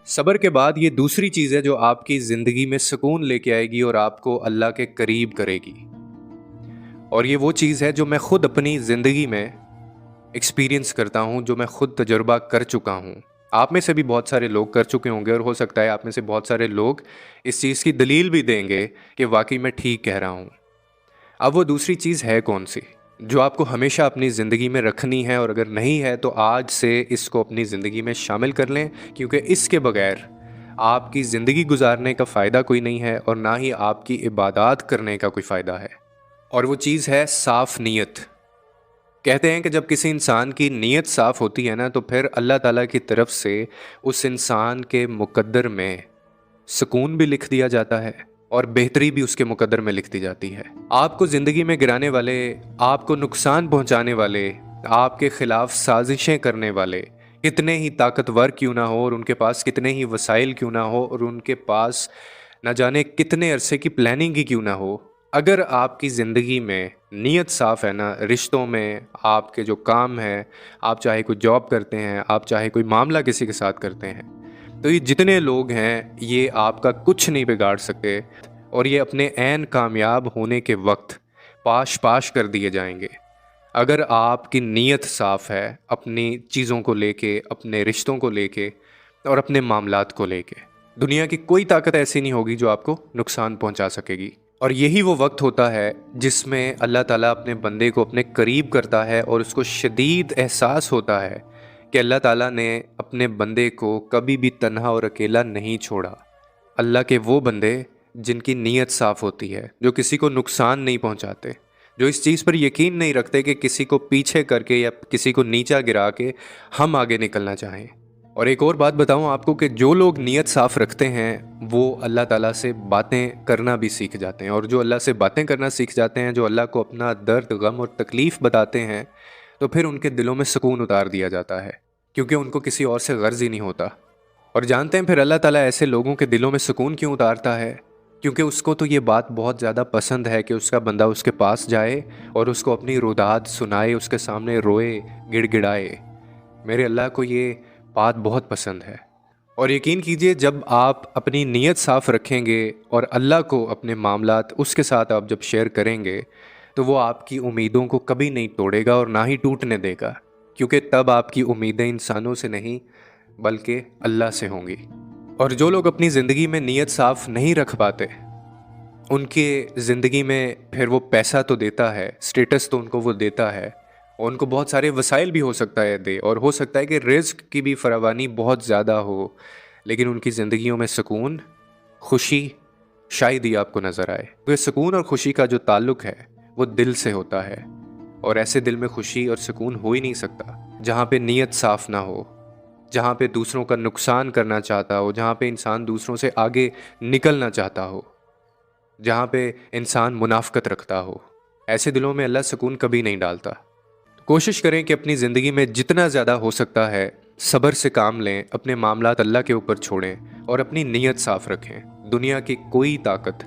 सब्र के बाद ये दूसरी चीज़ है जो आपकी ज़िंदगी में सुकून लेके आएगी और आपको अल्लाह के करीब करेगी। और ये वो चीज़ है जो मैं खुद अपनी ज़िंदगी में एक्सपीरियंस करता हूँ, जो मैं खुद तजुर्बा कर चुका हूँ। आप में से भी बहुत सारे लोग कर चुके होंगे और हो सकता है आप में से बहुत सारे लोग इस चीज़ की दलील भी देंगे कि वाकई मैं ठीक कह रहा हूँ। अब वो दूसरी चीज़ है कौन सी जो आपको हमेशा अपनी ज़िंदगी में रखनी है, और अगर नहीं है तो आज से इसको अपनी ज़िंदगी में शामिल कर लें, क्योंकि इसके बगैर आपकी ज़िंदगी गुजारने का फ़ायदा कोई नहीं है और ना ही आपकी इबादत करने का कोई फ़ायदा है। और वो चीज़ है साफ़ नीयत। कहते हैं कि जब किसी इंसान की नीयत साफ़ होती है ना, तो फिर अल्लाह ताला की तरफ से उस इंसान के मुकद्दर में सुकून भी लिख दिया जाता है और बेहतरी भी उसके मुकद्दर में लिख दी जाती है। आपको ज़िंदगी में गिराने वाले, आपको नुकसान पहुंचाने वाले, आपके खिलाफ साजिशें करने वाले कितने ही ताकतवर क्यों ना हो और उनके पास कितने ही वसाइल क्यों ना हो और उनके पास न जाने कितने अरसे की प्लानिंग ही क्यों ना हो, अगर आपकी ज़िंदगी में नीयत साफ़ है ना, रिश्तों में, आपके जो काम है, आप चाहे कोई जॉब करते हैं, आप चाहे कोई मामला किसी के साथ करते हैं, तो ये जितने लोग हैं ये आपका कुछ नहीं बिगाड़ सकते और ये अपने ऐन कामयाब होने के वक्त पाश पाश कर दिए जाएंगे। अगर आपकी नीयत साफ़ है अपनी चीज़ों को लेके, अपने रिश्तों को लेके और अपने मामलात को लेके, दुनिया की कोई ताकत ऐसी नहीं होगी जो आपको नुकसान पहुंचा सकेगी। और यही वो वक्त होता है जिसमें अल्लाह ताला अपने बंदे को अपने करीब करता है और उसको शदीद एहसास होता है कि अल्लाह ताला ने अपने बंदे को कभी भी तन्हा और अकेला नहीं छोड़ा। अल्लाह के वो बंदे जिनकी नीयत साफ़ होती है, जो किसी को नुकसान नहीं पहुंचाते, जो इस चीज़ पर यकीन नहीं रखते कि किसी को पीछे करके या किसी को नीचा गिरा के हम आगे निकलना चाहें। और एक और बात बताऊं आपको कि जो लोग नीयत साफ़ रखते हैं वो अल्लाह ताला से बातें करना भी सीख जाते हैं, और जो अल्लाह से बातें करना सीख जाते हैं, जो अल्लाह को अपना दर्द, गम और तकलीफ़ बताते हैं, तो फिर उनके दिलों में सुकून उतार दिया जाता है, क्योंकि उनको किसी और से गर्ज ही नहीं होता। और जानते हैं फिर अल्लाह ताला ऐसे लोगों के दिलों में सुकून क्यों उतारता है? क्योंकि उसको तो ये बात बहुत ज़्यादा पसंद है कि उसका बंदा उसके पास जाए और उसको अपनी रुदात सुनाए, उसके सामने रोए, गिड़गिड़ाए। मेरे अल्लाह को ये बात बहुत पसंद है। और यकीन कीजिए, जब आप अपनी नीयत साफ़ रखेंगे और अल्लाह को अपने मामलात उसके साथ आप जब शेयर करेंगे, तो वो आपकी उम्मीदों को कभी नहीं तोड़ेगा और ना ही टूटने देगा, क्योंकि तब आपकी उम्मीदें इंसानों से नहीं बल्कि अल्लाह से होंगी। और जो लोग अपनी ज़िंदगी में नीयत साफ़ नहीं रख पाते, उनके ज़िंदगी में फिर वो पैसा तो देता है, स्टेटस तो उनको वो देता है, और उनको बहुत सारे वसाइल भी हो सकता है दे, और हो सकता है कि रिज़्क की भी फरावानी बहुत ज़्यादा हो, लेकिन उनकी ज़िंदगियों में सुकून, खुशी शायद ही आपको नज़र आए। तो ये सुकून और खुशी का जो ताल्लुक़ है वो दिल से होता है, और ऐसे दिल में खुशी और सुकून हो ही नहीं सकता जहाँ पे नीयत साफ़ ना हो, जहाँ पे दूसरों का नुकसान करना चाहता हो, जहाँ पे इंसान दूसरों से आगे निकलना चाहता हो, जहाँ पे इंसान मुनाफ़क़त रखता हो। ऐसे दिलों में अल्लाह सुकून कभी नहीं डालता। कोशिश करें कि अपनी ज़िंदगी में जितना ज़्यादा हो सकता है सब्र से काम लें, अपने मामलात अल्लाह के ऊपर छोड़ें और अपनी नीयत साफ़ रखें। दुनिया की कोई ताकत